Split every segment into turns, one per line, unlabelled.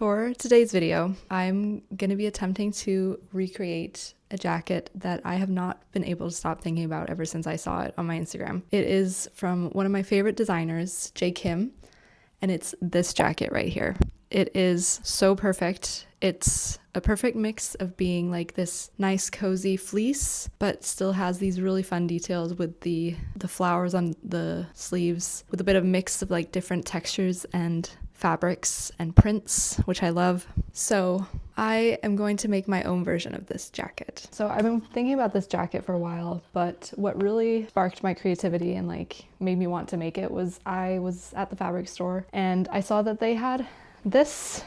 For today's video, I'm going to be attempting to recreate a jacket that I have not been able to stop thinking about ever since I saw it on my Instagram. It is from one of my favorite designers, J.Kim, and it's this jacket right here. It is so perfect. It's a perfect mix of being like this nice cozy fleece, but still has these really fun details with the flowers on the sleeves, with a bit of mix of like different textures and fabrics and prints, which I love. So I am going to make my own version of this jacket. So I've been thinking about this jacket for a while, but what really sparked my creativity and like made me want to make it was I was at the fabric store and I saw that they had this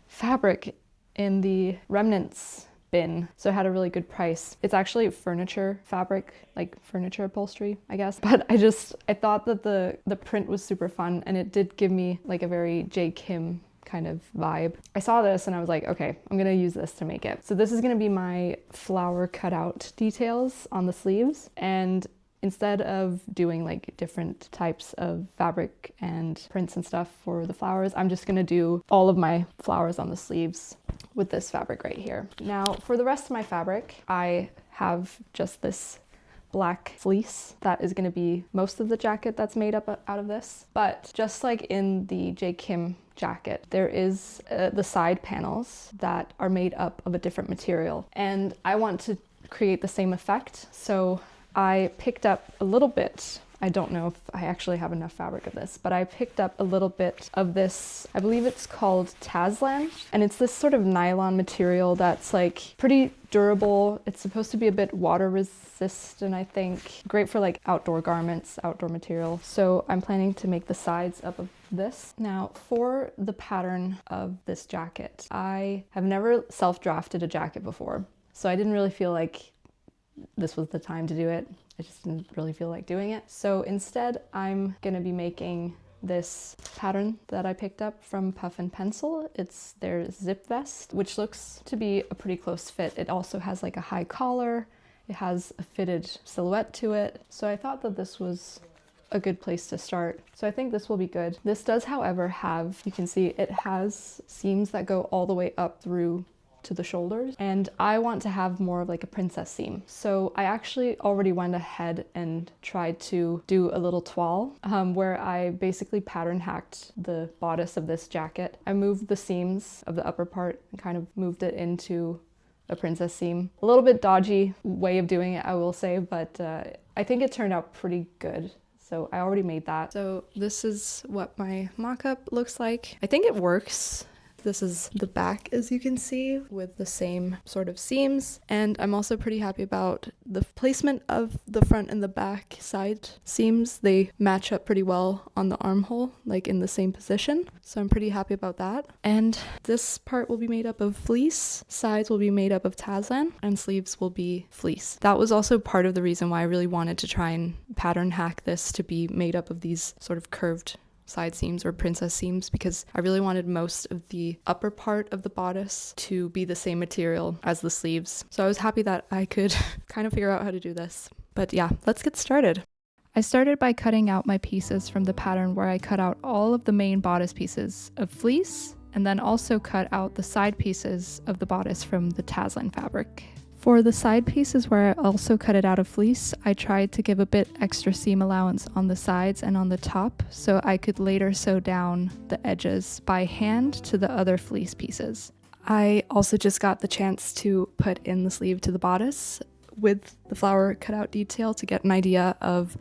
fabric in the remnants bin, so it had a really good price. It's actually furniture fabric, like furniture upholstery, I guess. But I thought that the print was super fun, and it did give me like a very J.Kim kind of vibe. I saw this and I was like, okay, I'm gonna use this to make it. So this is gonna be my flower cutout details on the sleeves, and instead of doing like different types of fabric and prints and stuff for the flowers, I'm just gonna do all of my flowers on the sleeves with this fabric right here. Now for the rest of my fabric, I have just this black fleece that is gonna be most of the jacket that's made up out of this. But just like in the J.Kim jacket, there is the side panels that are made up of a different material. And I want to create the same effect, so I picked up a little bit, I don't know if I actually have enough fabric of this, but I picked up a little bit of this, I believe it's called Taslan, and it's this sort of nylon material that's like pretty durable. It's supposed to be a bit water resistant, I think. Great for like outdoor garments, outdoor material. So I'm planning to make the sides up of this. Now for the pattern of this jacket, I have never self-drafted a jacket before, so I didn't really feel like this was the time to do it. I just didn't really feel like doing it. So instead, I'm gonna be making this pattern that I picked up from Puff and Pencil. It's their zip vest, which looks to be a pretty close fit. It also has like a high collar. It has a fitted silhouette to it. So I thought that this was a good place to start. So I think this will be good. This does, however, have, you can see it has seams that go all the way up through to the shoulders, and I want to have more of like a princess seam. So I actually already went ahead and tried to do a little toile where I basically pattern hacked the bodice of this jacket. I moved the seams of the upper part and kind of moved it into a princess seam. A little bit dodgy way of doing it, I will say, but I think it turned out pretty good. So I already made that. So this is what my mock-up looks like. I think it works. This is the back, as you can see, with the same sort of seams. And I'm also pretty happy about the placement of the front and the back side seams. They match up pretty well on the armhole, like in the same position. So I'm pretty happy about that. And this part will be made up of fleece, sides will be made up of Taslan, and sleeves will be fleece. That was also part of the reason why I really wanted to try and pattern hack this to be made up of these sort of curved side seams or princess seams, because I really wanted most of the upper part of the bodice to be the same material as the sleeves. So I was happy that I could kind of figure out how to do this. But yeah, let's get started. I started by cutting out my pieces from the pattern where I cut out all of the main bodice pieces of fleece, and then also cut out the side pieces of the bodice from the Taslan fabric. For the side pieces where I also cut it out of fleece, I tried to give a bit extra seam allowance on the sides and on the top so I could later sew down the edges by hand to the other fleece pieces. I also just got the chance to put in the sleeve to the bodice with the flower cutout detail to get an idea of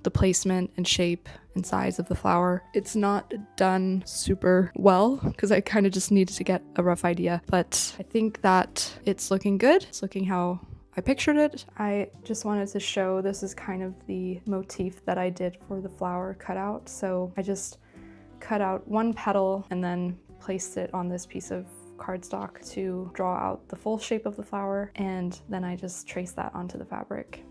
the placement and shape and size of the flower. It's not done super well because I kind of just needed to get a rough idea, but I think that it's looking good. It's looking how I pictured it. I just wanted to show this is kind of the motif that I did for the flower cutout. So I just cut out one petal and then placed it on this piece of cardstock to draw out the full shape of the flower, and then I just traced that onto the fabric.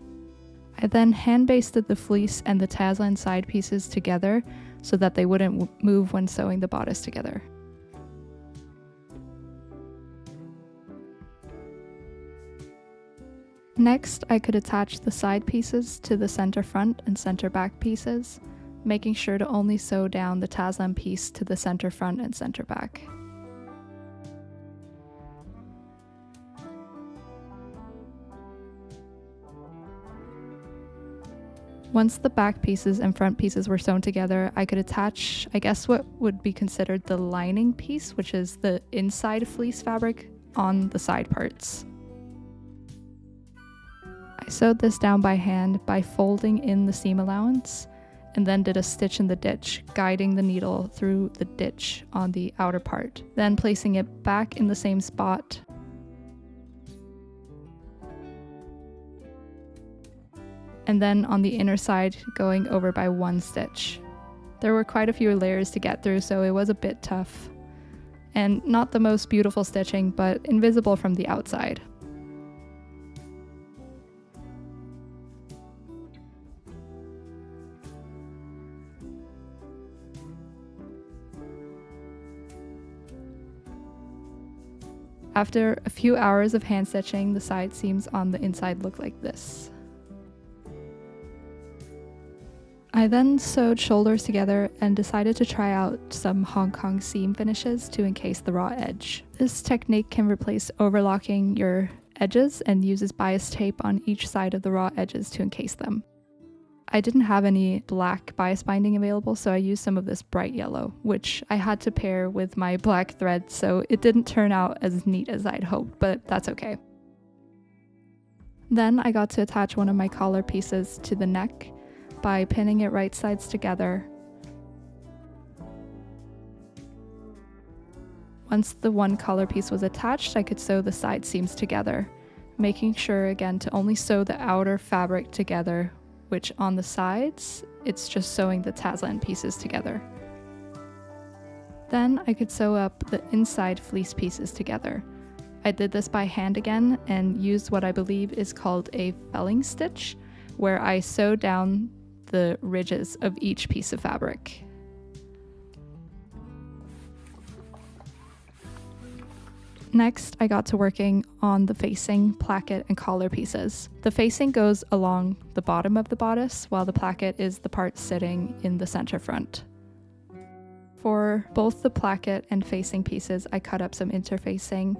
I then hand basted the fleece and the Taslan side pieces together so that they wouldn't move when sewing the bodice together. Next, I could attach the side pieces to the center front and center back pieces, making sure to only sew down the Taslan piece to the center front and center back. Once the back pieces and front pieces were sewn together, I could attach, I guess, what would be considered the lining piece, which is the inside fleece fabric, on the side parts. I sewed this down by hand by folding in the seam allowance, and then did a stitch in the ditch, guiding the needle through the ditch on the outer part, then placing it back in the same spot. And then on the inner side, going over by one stitch. There were quite a few layers to get through, so it was a bit tough. And not the most beautiful stitching, but invisible from the outside. After a few hours of hand stitching, the side seams on the inside look like this. I then sewed shoulders together and decided to try out some Hong Kong seam finishes to encase the raw edge. This technique can replace overlocking your edges and uses bias tape on each side of the raw edges to encase them. I didn't have any black bias binding available, so I used some of this bright yellow, which I had to pair with my black thread, so it didn't turn out as neat as I'd hoped, but that's okay. Then I got to attach one of my collar pieces to the neck by pinning it right sides together. Once the one collar piece was attached, I could sew the side seams together, making sure again to only sew the outer fabric together, which on the sides, it's just sewing the tassel pieces together. Then I could sew up the inside fleece pieces together. I did this by hand again and used what I believe is called a felling stitch, where I sew down the ridges of each piece of fabric. Next, I got to working on the facing, placket, and collar pieces. The facing goes along the bottom of the bodice, while the placket is the part sitting in the center front. For both the placket and facing pieces, I cut up some interfacing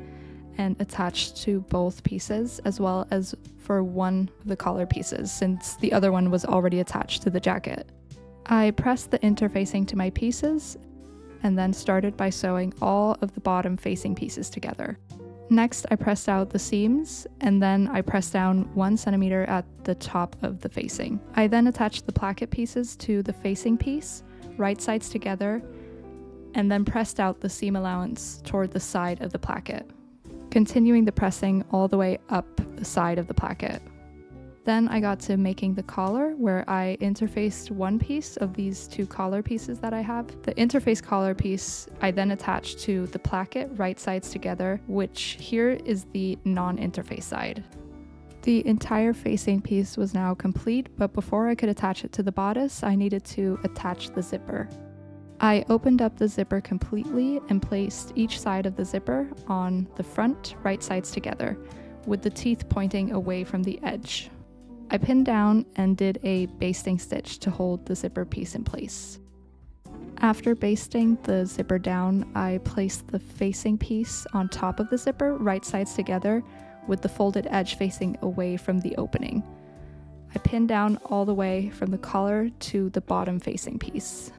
and attached to both pieces, as well as for one of the collar pieces, since the other one was already attached to the jacket. I pressed the interfacing to my pieces and then started by sewing all of the bottom facing pieces together. Next, I pressed out the seams, and then I pressed down 1 centimeter at the top of the facing. I then attached the placket pieces to the facing piece, right sides together, and then pressed out the seam allowance toward the side of the placket, continuing the pressing all the way up the side of the placket. Then I got to making the collar, where I interfaced one piece of these 2 collar pieces that I have. The interface collar piece I then attached to the placket right sides together, which here is the non-interface side. The entire facing piece was now complete, but before I could attach it to the bodice, I needed to attach the zipper. I opened up the zipper completely and placed each side of the zipper on the front right sides together, with the teeth pointing away from the edge. I pinned down and did a basting stitch to hold the zipper piece in place. After basting the zipper down, I placed the facing piece on top of the zipper, right sides together, with the folded edge facing away from the opening. I pinned down all the way from the collar to the bottom facing piece.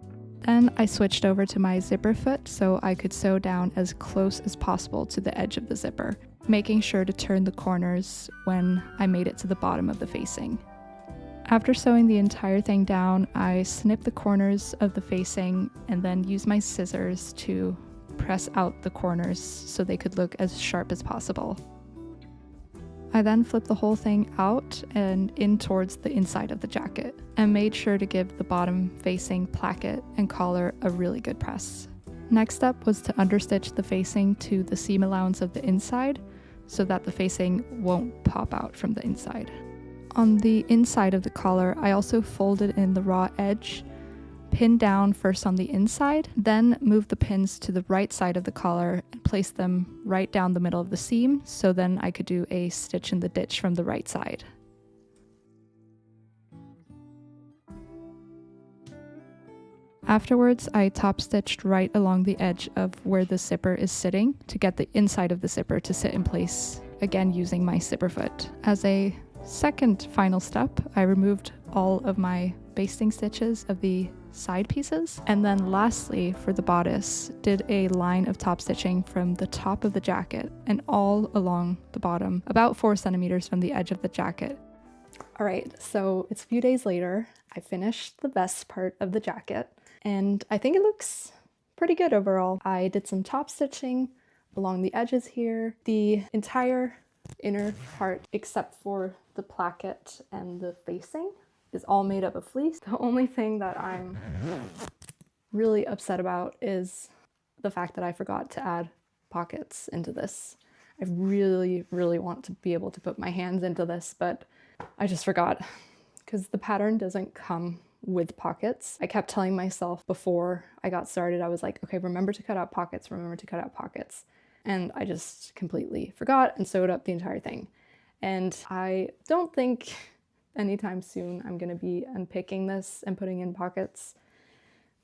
Then I switched over to my zipper foot so I could sew down as close as possible to the edge of the zipper, making sure to turn the corners when I made it to the bottom of the facing. After sewing the entire thing down, I snipped the corners of the facing and then used my scissors to press out the corners so they could look as sharp as possible. I then flipped the whole thing out and in towards the inside of the jacket and made sure to give the bottom facing placket and collar a really good press. Next up was to understitch the facing to the seam allowance of the inside so that the facing won't pop out from the inside. On the inside of the collar, I also folded in the raw edge, pinned down first on the inside, then moved the pins to the right side of the collar and placed them right down the middle of the seam, so then I could do a stitch in the ditch from the right side. Afterwards, I top stitched right along the edge of where the zipper is sitting to get the inside of the zipper to sit in place, again using my zipper foot. As a second final step, I removed all of my basting stitches of the side pieces. And then lastly, for the bodice, did a line of top stitching from the top of the jacket and all along the bottom, about 4 centimeters from the edge of the jacket. All right, so it's a few days later. I finished the vest part of the jacket, and I think it looks pretty good overall. I did some top stitching along the edges here. The entire inner part, except for the placket and the facing, is all made up of fleece. The only thing that I'm really upset about is the fact that I forgot to add pockets into this. I really, really want to be able to put my hands into this, but I just forgot because the pattern doesn't come with pockets. I kept telling myself before I got started, I was like, okay, remember to cut out pockets, remember to cut out pockets. And I just completely forgot and sewed up the entire thing. And I don't think anytime soon I'm gonna be unpicking this and putting in pockets.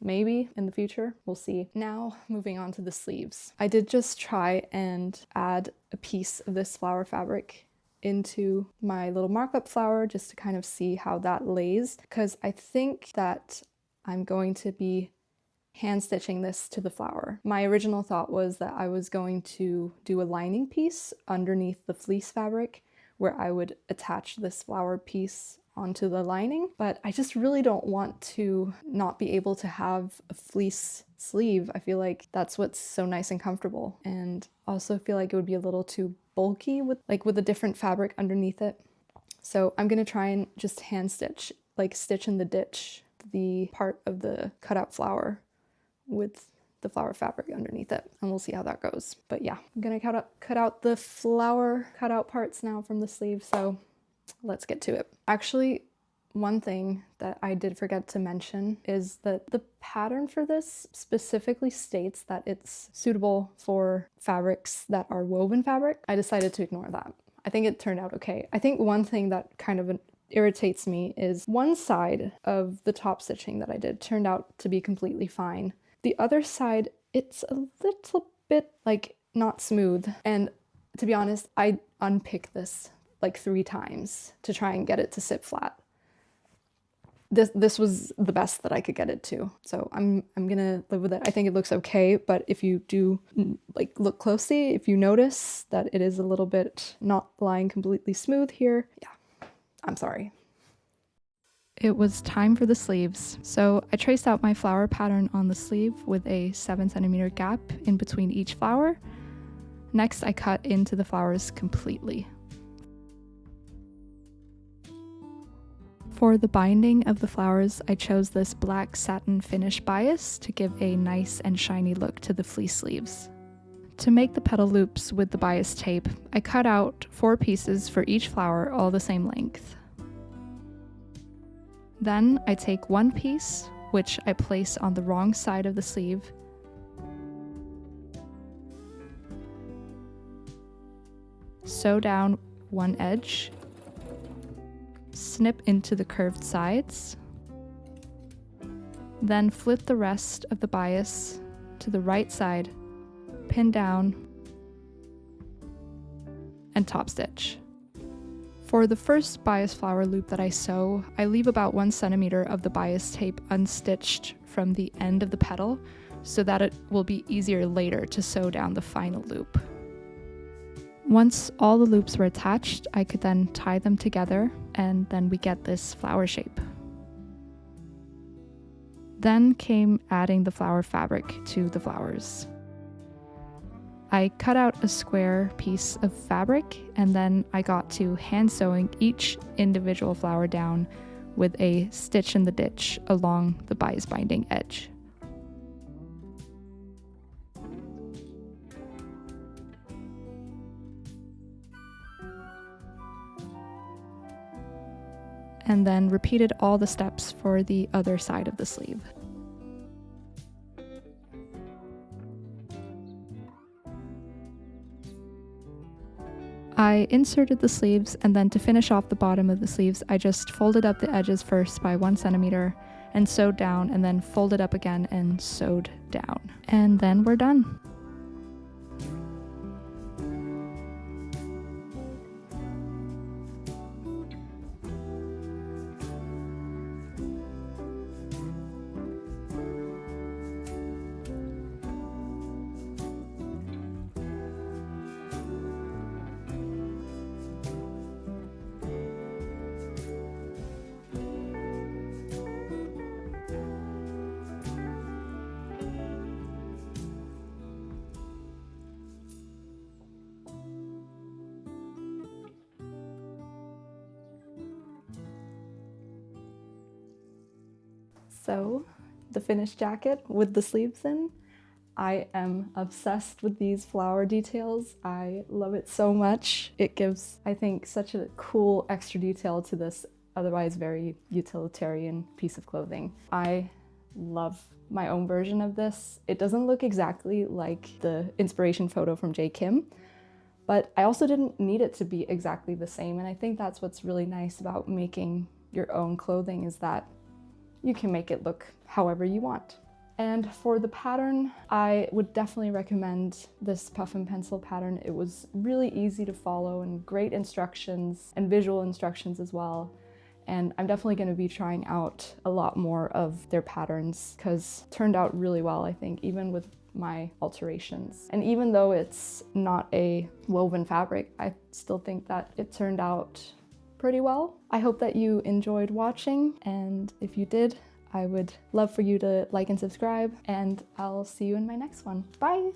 Maybe in the future, we'll see. Now, moving on to the sleeves. I did just try and add a piece of this flower fabric into my little markup flower just to kind of see how that lays, because I think that I'm going to be hand stitching this to the flower. My original thought was that I was going to do a lining piece underneath the fleece fabric where I would attach this flower piece onto the lining, but I just really don't want to not be able to have a fleece sleeve. I feel like that's what's so nice and comfortable, and also feel like it would be a little too bulky with a different fabric underneath it. So I'm gonna try and just hand stitch, like stitch in the ditch, the part of the cutout flower with the flower fabric underneath it, and we'll see how that goes. But yeah, I'm gonna cut out the flower cutout parts now from the sleeve, so let's get to it. Actually, one thing that I did forget to mention is that the pattern for this specifically states that it's suitable for fabrics that are woven fabric. I decided to ignore that. I think it turned out okay. I think one thing that kind of irritates me is one side of the top stitching that I did turned out to be completely fine. The other side, it's a little bit like not smooth. And to be honest, I unpicked this like 3 times to try and get it to sit flat. This was the best that I could get it to. So I'm gonna live with it. I think it looks okay, but if you do like look closely, if you notice that it is a little bit not lying completely smooth here, yeah, I'm sorry. It was time for the sleeves. So I traced out my flower pattern on the sleeve with a 7 centimeter gap in between each flower. Next, I cut into the flowers completely. For the binding of the flowers, I chose this black satin finish bias to give a nice and shiny look to the fleece sleeves. To make the petal loops with the bias tape, I cut out 4 pieces for each flower, all the same length. Then I take one piece, which I place on the wrong side of the sleeve, sew down one edge, snip into the curved sides, then flip the rest of the bias to the right side, pin down, and top stitch. For the first bias flower loop that I sew, I leave about 1 centimeter of the bias tape unstitched from the end of the petal so that it will be easier later to sew down the final loop. Once all the loops were attached, I could then tie them together, and then we get this flower shape. Then came adding the flower fabric to the flowers. I cut out a square piece of fabric, and then I got to hand sewing each individual flower down with a stitch in the ditch along the bias binding edge. And then repeated all the steps for the other side of the sleeve. I inserted the sleeves, and then to finish off the bottom of the sleeves, I just folded up the edges first by 1 centimeter and sewed down, and then folded up again and sewed down. And then we're done. So, the finished jacket with the sleeves in. I am obsessed with these flower details. I love it so much. It gives, I think, such a cool extra detail to this otherwise very utilitarian piece of clothing. I love my own version of this. It doesn't look exactly like the inspiration photo from J.Kim, but I also didn't need it to be exactly the same. And I think that's what's really nice about making your own clothing, is that you can make it look however you want. And for the pattern, I would definitely recommend this puff and pencil pattern. It was really easy to follow and great instructions and visual instructions as well. And I'm definitely going to be trying out a lot more of their patterns because it turned out really well, I think, even with my alterations. And even though it's not a woven fabric, I still think that it turned out pretty well. I hope that you enjoyed watching, and if you did, I would love for you to like and subscribe, and I'll see you in my next one. Bye!